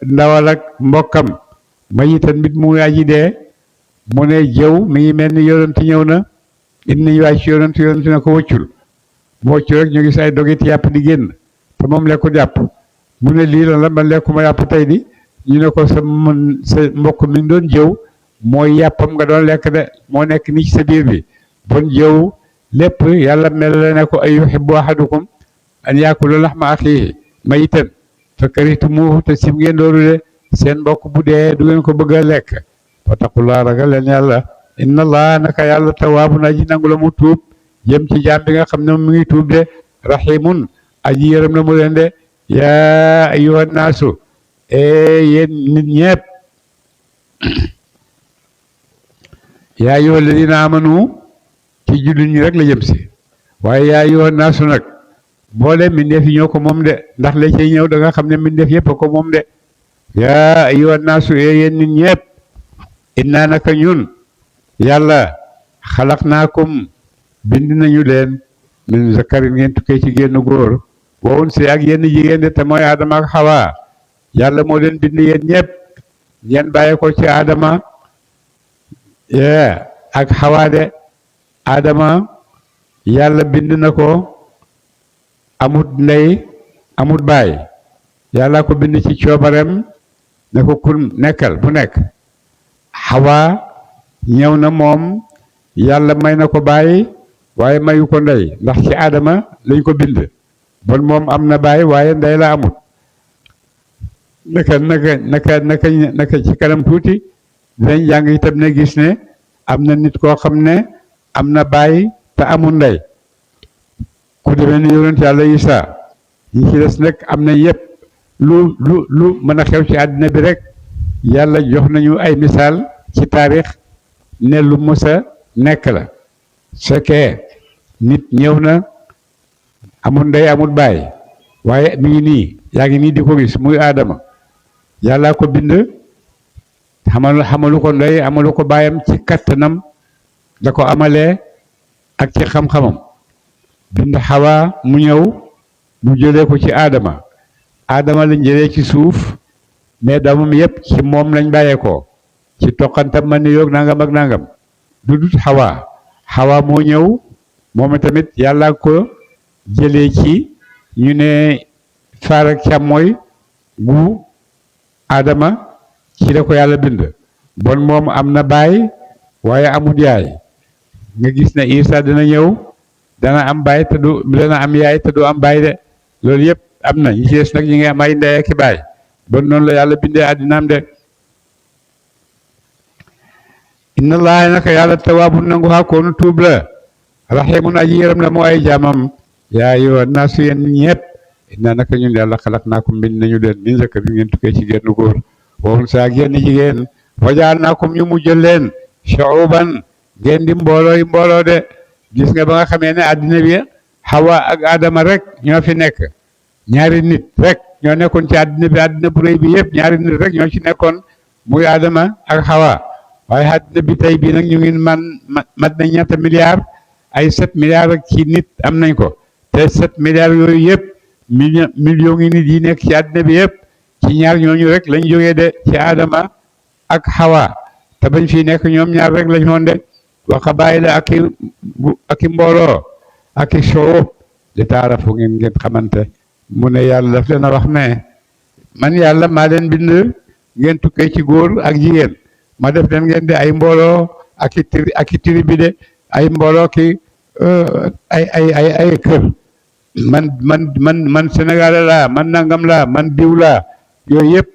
ndawal ak mbokkam mayitan mbit mu aji dee mu ne jëw mi ngi mel ni yonent ñëw na indi nañu waay ci yonent ne ko wëccul mu wëccu rek ñu gis ay dogit yàpp di génn te moom lekku jàpp mu ne lii la man lekkuma yàpp tey di ñu ne ko sa mbokk mi ngi doon jëw mooy yàppam nga doon lekk de moo nekk nii ci sa biir bi bon jëw lépp yàlla mel la ne ko ay yuhibbu ahadukum an yaakula laxma axiihi mayitan fa karihtumuuhu te sim ngeen loolu de seen mbokk bu dee du ngeen ko bëgg a lekk wattaqullaaha ragal leen yàlla inna allaha naka yàlla tawaabun aji nangu la mu tuub jëm ci jaam bi nga xam ne mu ngi tuub de rahimun aji yërëm na mu leen de yaa ayyuhan naasu yéen nit ñépp yaa ayyuhal ladina amanu ci jullit ñi rek la jëm si waaye yaa ayyuhan naasu nag boole mbindeef yi ñoo ko moom de ndax la cay ñëw da nga xam ne mbindeef yëpp a ko moom de yaa ayyuhan naasu yéen nit ñépp innaa naka ñun yàlla xalaqnaakum bind nañu leen min zakarin ngeen tukkee ci génn góor wa unsaa ak yenn jigéen de te mooy Adama ak Hawa yàlla moo leen bind yéen ñépp ngeen bàyyi ko ci Adama ak Hawa de Adama yàlla bind na ko amut ndey amut baay yàlla ko bind ci coobarem ne ko kun nekkal bu nekk Hawa ñëw na moom yàlla may na ko baay waaye mayu ko ndey ndax ci Adama lañ ko bind bon moom am na baay waaye ndey la amut naka ci kanam tuuti dinañ jàng itam ne gis ne am na nit koo xam ne am na baay te amul ndey ku demee ni yonent yàlla Isaa ñi ci des nag am na yëpp lu mën a xew ci àddina bi rek yàlla jox nañu ay misaal ci taarix ne lu mës a nekk la su fekkee nit ñëw na amul ndey amul baay waaye mi ngi nii yaa ngi nii di ko gis muy Aadama yàlla ko bind xamalu ko ndey amalu ko baayam ci kattanam da ko amalee ak ci xam-xamam bind Hawa mu ñëw mu jëlee ko ci Adama lañ jëlee ci suuf mais doomam yépp ci moom lañ bàyyeekoo ci toqantam man ni yoog nangam ak nangam du dut Hawa moo ñëw moom tamit yàlla ko jëlee ci ñu ne faar ak càmmooy gu Adama ci la ko yàlla bind bon moom am na baay waaye amul yaay nga gis ne Isa dina ñëw dana am baay te du dana am yaay te du am baay de loolu yëpp am na ñi ci des nag ñi ngi am ay ndey ak i baay bon noonu la yàlla bindee àddinaam de inna allaha naka yàlla tawaabu nangu xaa koonu tuub la raximun aji yërëm la moo ay jaamam yaa ayyuha naasu yéen ñëpp inna naka ñun yàlla xalaqnaakum bind nañu leen min zakarin ngeen tukkee ci genn góor wa unsaa genn jigéen wa jaalnaakum ñu mujjal leen shuuban ngeen di mbooloo de gis nga ba nga xamee ne àddina bi Hawa ak Adama rek ñoo fi nekk ñaari nit rek ñoo nekkoon ci àddina bu rëy bi yëpp ñaari nit rek ñoo ci nekkoon muy Adama ak Hawa waaye àddina bi tey bii nag ñu ngi mat na ñaata milliards ay 7 milliards ak ci nit am nañ ko te 7 milliards yooyu yëpp millions ngi nit yi nekk ci àddina bi yëpp ci ñaar ñooñu rek lañ jógee de ci Adama ak Hawa te bañ fi nekk ñoom ñaar rek lañ woon de wa qabaa'ila ak i mbooloo ak i shu'ub li taarafu ngeen xamante mu ne yàlla daf leen a wax ne man yàlla maa leen bind ngeen tukkee ci góor ak jigéen ma def leen ngeen di ay mbooloo ak i tribu de ay mbooloo ki ay kër man Sénégal laa man nangam laa man diw laa yooyu yëpp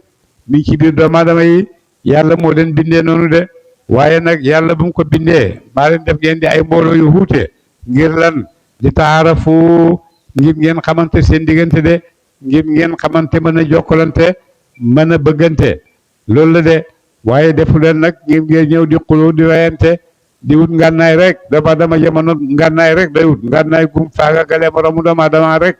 mi ngi ci biir doomu aadama yi yàlla moo leen bindee noonu de waaye nag yàlla bu mu ko bindee maa leen def ngeen di ay mbooloo yu wuute ngir lan di taarafu ngir ngeen xamante seen diggante de ngir ngeen xamante mën a jokkalante mën a bëggante loolu la de waaye defu leen nag ngir ngeen ñëw di xuloo di rayante di wut ngànnaay rek doomu aadama jamono ngànnaay rek day wut ngànnaay gum faaga gale moromu doomu aadama rek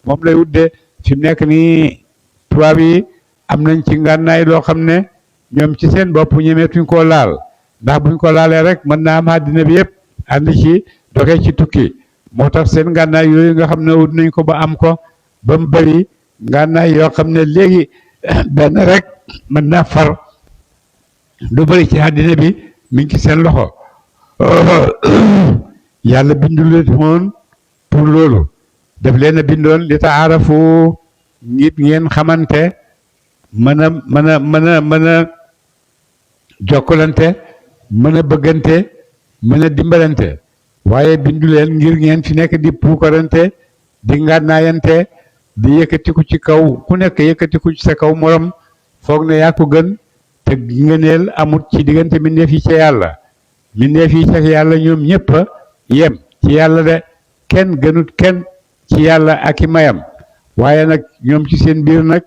moom lay wut de fi mu nekk nii tubaab yi am nañ ci ngànnaay loo xam ne ñoom ci seen bopp ñemeetuñ koo laal ndax buñ ko laalee rek mën naa am àddina bi yëpp ànd ci doxee ci tukki moo tax seen ngànnaay yooyu nga xam ne wut nañ ko ba am ko ba mu bëri ngànnaay yoo xam ne léegi benn rek mën naa far lu bëri ci àddina bi mi ngi ci seen loxo yàlla bindu leen woon pour loolu daf leen a bindoon li taarafu ngir ngeen xamante mën a jokkalante mën a bëggante mën a dimbalante waaye bindu leen ngir ngeen fi nekk di puukarante di ngànnaayante di yëkkatiku ci kaw ku nekk yëkkatiku ci sa kaw morom foog ne yaa ko gën te ngëneel amut ci diggante mbindeef yi ca yàlla mbindeef yi ca yàlla ñoom ñëpp a yem ci yàlla de kenn gënut kenn ci yàlla ak i mayam waaye nag ñoom ci seen biir nag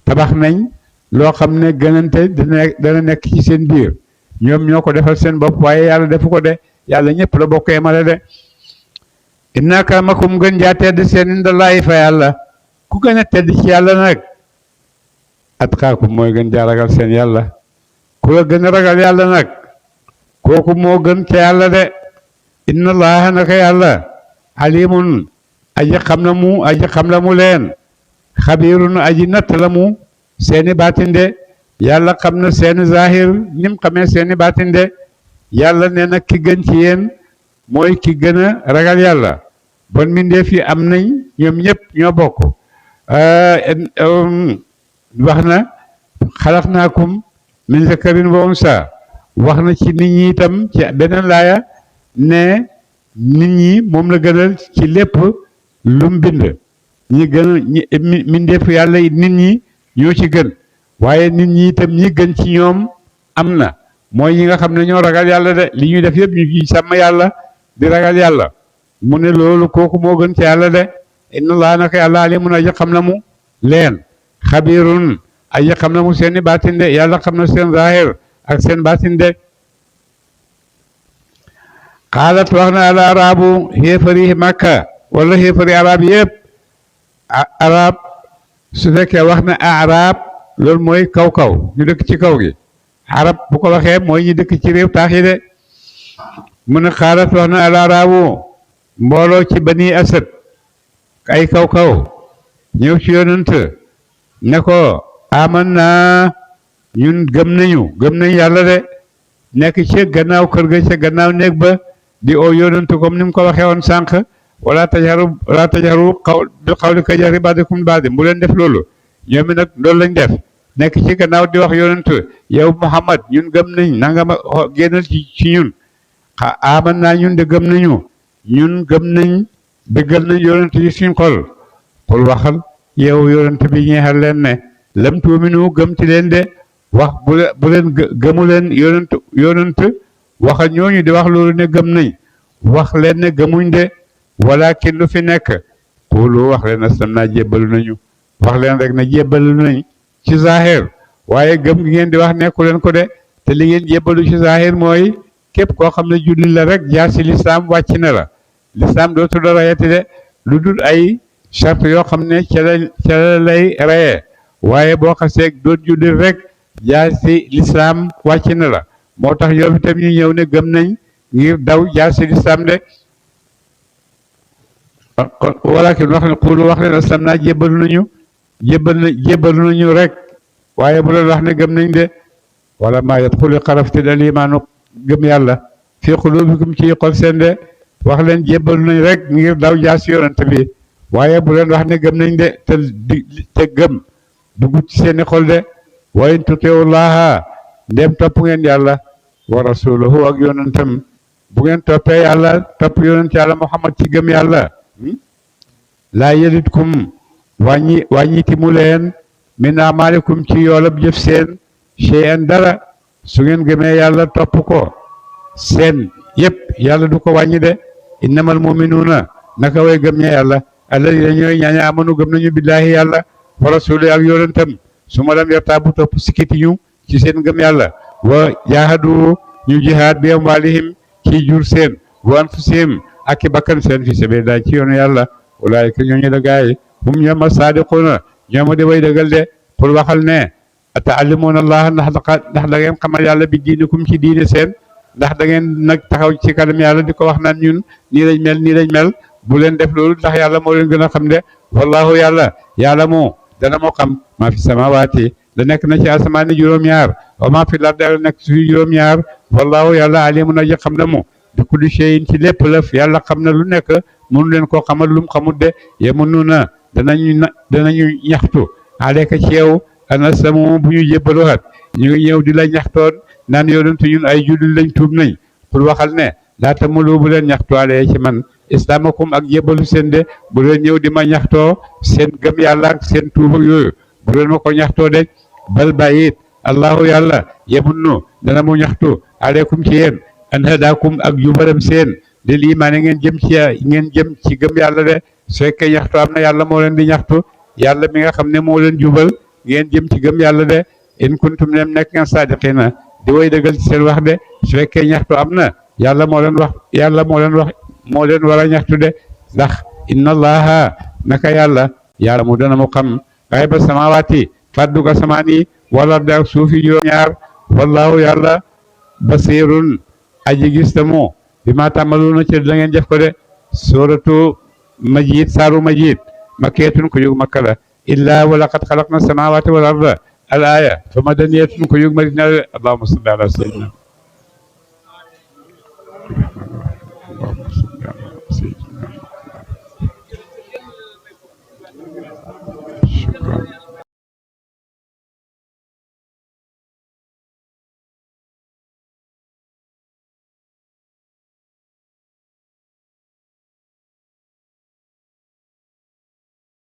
tabax nañ loo xam ne gënante dana nekk ci seen biir ñoom ñoo ko defal seen bopp waaye yàlla defu ko de yàlla ñëpp la bokk yemale de inna akramakum gën jaa tedd seen indallaahi fa yàlla ku gën a tedd ci yàlla nag atqaakum mooy gën jaa ragal seen yàlla ku la gën a ragal yàlla nag kooku moo gën ca yàlla de inna allaha naka yàlla alimun aji xam la mu leen xabirun aji natt la mu seeni baatin de yàlla xam na seeni zahir nim xamee seeni baatin de yàlla nee na ki gën ci yéen mooy ki gën a ragal yàlla bon mbindeef yi am nañ ñoom ñëpp ñoo bokk wax na xalaqnaakum min zakarin wa unsa wax na ci nit ñi itam ci beneen laaya ne nit ñi moom la gënal ci lépp lu mu bind ñi gën mbindeef yàlla nit ñi ñoo ci gën waaye nit ñi itam ñi gën ci ñoom am na mooy ñi nga xam ne ñoo ragal yàlla de li ñuy def yëpp ñu ci sàmm yàlla di ragal yàlla mu ne loolu kooku moo gën ci yàlla de inna allah naka yàlla alimun aji xam na mu leen xabirun aji xam na mu seeni baatin de yàlla xam na seen zahir ak seen baatin de xaalat wax na al arabu xéefari makka wala xéefari arab yëpp arab su fekkee wax na arab loolu mooy kaw ñu dëkk ci kaw gi arab bu ko waxee mooy ñu dëkk ci réew taax yi de mu ne xaalat wax na al arabu mbooloo ci bani asad ay kaw ñëw ci yonent ne ko aman naa ñun gëm nañ yàlla de nekk ci gannaaw kër ga ca gannaaw néeg ba di oo yonent comme ni mu ko waxee woon sànq wala tajaru bil qawli ka jahri ba'dikum ba'din bu leen def loolu ñoom nag loolu lañ def nekk ci gannaaw di wax yonent yow Muhammad ñun gëm nañ nangama génnal ci ñun aman naa ñun de gëm nañu ñun gëm nañ dëggal nañ yonent yi suñ xol xul waxal yow yonent bi ñeexal leen ne lam tuuminu gëm ci leen de wax bu leen gëmu leen yonent waxal ñooñu di wax loolu ne gëm nañ wax leen ne gëmuñ de walakin lu fi nekk xuulu wax leen aslamnaa jébbalu nañu wax leen rek na jébbalu nañ ci zahir waaye gëm gi ngeen di wax nekku leen ko de te li ngeen jébbalu ci zahir mooy képp koo xam ne julli la rek jaar si lislaam wàcc na la lislaam dootu la rayati de lu dul ay charte yoo xam ne ca la lay rayee waaye boo xasee doon julli rek jaar si lislaam wàcc na la moo tax yow itam ñu ñëw ne gëm nañ ngir daw jaar si lislaam de walakin wax ne xuulu wax leen aslam naa jébbalu nañu rek waaye bu leen wax ne gëm nañ de wala maa yadxuli xarafti dal imaanu gëm yàlla fii xulubikum ci xol seen de wax leen jébbalu nañ rek ngir daw jaar si yonent bi waaye bu leen wax ne gëm nañ de te gëm dugg ci seeni xol de wa in tutiullaha ndem topp ngeen yàlla wa rasulahu ak yonentam bu ngeen toppee yàlla topp yonent yàlla Muhammad ci gëm yàlla laa yelitkum wàññiti mu leen min amalikum ci yoolab jëf seen shay'an dara su ngeen gëmee yàlla topp ko seen yëpp yàlla du ko wàññi de innamal muminuuna naka way gëm ña yàlla alladina ñooy ñaaña amanu gëm nañu billaahi yàlla wa rasuli ak yonentam su ma lam yartaabu topp sikkiti ñu ci seen gëm yàlla wa jaahadu ñu jihaad bi amwaalihim ci jur seen wa anfusihim ak i bakkan seen fi sabilillah ci yoonu yàlla ulaayika ñooñu la gaay hum ñoom as-saadiquuna ñooma di way dëggal de pour waxal ne ata'allimuuna allah ndax da ngeen xamal yàlla bi diinikum ci diine seen ndax da ngeen nag taxaw ci kanam yàlla di ko wax naan ñun nii lañ mel bu leen def loolu ndax yàlla moo leen gën a xam de wallahu yàlla moo dana moo xam maa fi samawaati la nekk na ci asamaani juróom-ñaar wa maa fi lardi la nekk ci juróom-ñaar wallahu yàlla alimun aji xam na mu bi kulli shay'in ci lépp lëf yàlla xam na lu nekk mënu leen koo xamal lu mu xamut de yamunuuna danañu ñaxtu aleyka ci yow ana samu bu ñu jébbaluwaat ñu ngi ñëw di la ñaxtoon naan yonentu ñun ay jullit lañ tuub nañ pour waxal ne laata mulu bu leen ñaxtu alee ci man islaamakum ak jébbalu seen de bu leen ñëw di ma ñaxtoo seen gëm yàlla ak seen tuub ak yooyu bu leen ma ko ñaxtoo de bal bàyyit allahu yàlla yemunnu dana mu ñaxtu aleykum ci yéen an hadaakum ak jubalam seen lil imaane ngeen jëm ci gëm yàlla de su fekkee ñaxtu am na yàlla moo leen di ñaxtu yàlla mi nga xam ne moo leen jubal ngeen jëm ci gëm yàlla de in kuntum nem nekk ngeen saadiqiina di way dëggal ci seen wax de su fekkee ñaxtu am na yàlla moo leen war a ñaxtu de ndax inna allaha naka yàlla mu dana mu xam xayba samawaati fàdduga samaan yi wala ak suuf yi juróom-ñaar wallahu yàlla basirun aji gis ta mu bi ma tàmmaluuna ci la ngeen jëf ko de suratu majid saaru majid makkiyatun ko yug makka la illa wa laqad xalaqna samawati wal arda al aya fa madaniyatun ko yug madina allahumma salli ala sayyidina Shukran.